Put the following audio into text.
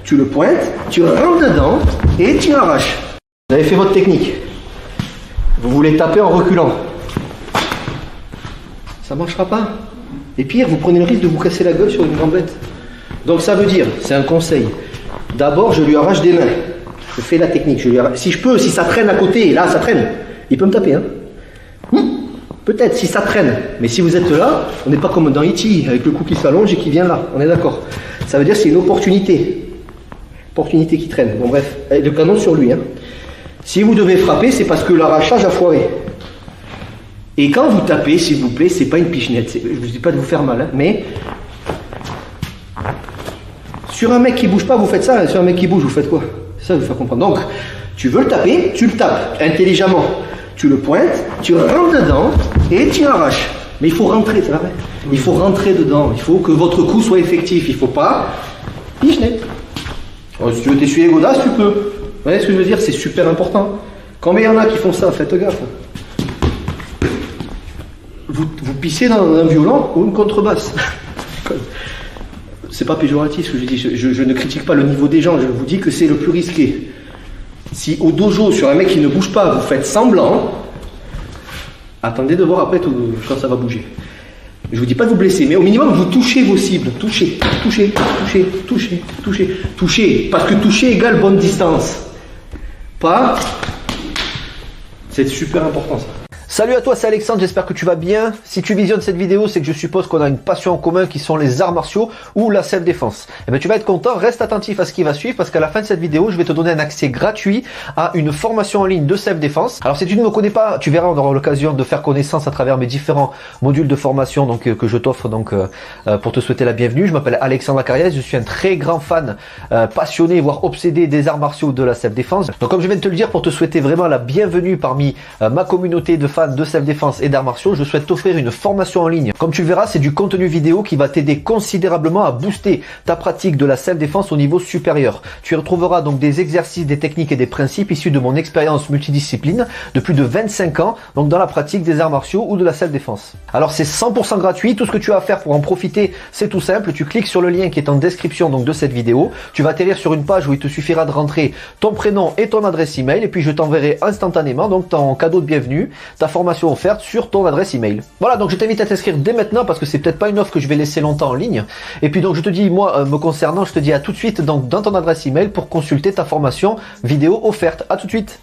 tu le pointes, tu rentres dedans et tu arraches. Vous avez fait votre technique. Vous voulez taper en reculant. Ça ne marchera pas. Et pire, vous prenez le risque de vous casser la gueule sur une gamblette. Donc ça veut dire, c'est un conseil. D'abord, je lui arrache des mains. Je fais la technique. Si je peux, si ça traîne à côté, là ça traîne, il peut me taper. Hein. Peut-être si ça traîne. Mais si vous êtes là, on n'est pas comme dans E.T. avec le cou qui s'allonge et qui vient là. On est d'accord. Ça veut dire que c'est une opportunité. Opportunité qui traîne. Bon bref, le canon sur lui. Hein. Si vous devez frapper, c'est parce que l'arrachage a foiré. Et quand vous tapez, s'il vous plaît, c'est pas une pichenette. Je vous dis pas de vous faire mal, hein, mais sur un mec qui bouge pas, vous faites ça. Sur un mec qui bouge, vous faites quoi? C'est ça que je vous faire comprendre. Donc, tu veux le taper, tu le tapes intelligemment. Tu le pointes, tu rentres dedans et tu arraches. Mais il faut rentrer, c'est vrai. Il faut rentrer dedans. Il faut que votre coup soit effectif. Il faut pas pichenette. Si tu veux t'essuyer les godasses, tu peux. Vous voyez ce que je veux dire? C'est super important. Combien il y en a qui font ça? Faites gaffe. Vous pissez dans un violon ou une contrebasse. C'est pas péjoratif ce que je dis. Je ne critique pas le niveau des gens. Je vous dis que c'est le plus risqué. Si au dojo, sur un mec qui ne bouge pas, vous faites semblant, attendez de voir après quand ça va bouger. Je vous dis pas de vous blesser, mais au minimum vous touchez vos cibles. Touchez. Parce que toucher égale bonne distance. Pas. C'est super important ça. Salut à toi, c'est Alexandre, j'espère que tu vas bien. Si tu visionnes cette vidéo, c'est que je suppose qu'on a une passion en commun qui sont les arts martiaux ou la self-défense. Et bien tu vas être content, reste attentif à ce qui va suivre parce qu'à la fin de cette vidéo, je vais te donner un accès gratuit à une formation en ligne de self-défense. Alors si tu ne me connais pas, tu verras, on aura l'occasion de faire connaissance à travers mes différents modules de formation que je t'offre pour te souhaiter la bienvenue. Je m'appelle Alexandre Acariès, je suis un très grand fan, passionné, voire obsédé des arts martiaux de la self-défense. Donc comme je viens de te le dire, pour te souhaiter vraiment la bienvenue parmi ma communauté de fans de self-défense et d'arts martiaux, je souhaite t'offrir une formation en ligne. Comme tu le verras, c'est du contenu vidéo qui va t'aider considérablement à booster ta pratique de la self-défense au niveau supérieur. Tu y retrouveras donc des exercices, des techniques et des principes issus de mon expérience multidiscipline de plus de 25 ans, donc dans la pratique des arts martiaux ou de la self-défense. Alors c'est 100% gratuit, tout ce que tu as à faire pour en profiter, c'est tout simple, tu cliques sur le lien qui est en description donc de cette vidéo, tu vas atterrir sur une page où il te suffira de rentrer ton prénom et ton adresse email et puis je t'enverrai instantanément donc ton cadeau de bienvenue, ta formation offerte sur ton adresse email. Voilà, donc je t'invite à t'inscrire dès maintenant parce que c'est peut-être pas une offre que je vais laisser longtemps en ligne. Et puis donc je te dis, moi me concernant, je te dis à tout de suite donc dans ton adresse email pour consulter ta formation vidéo offerte. À tout de suite.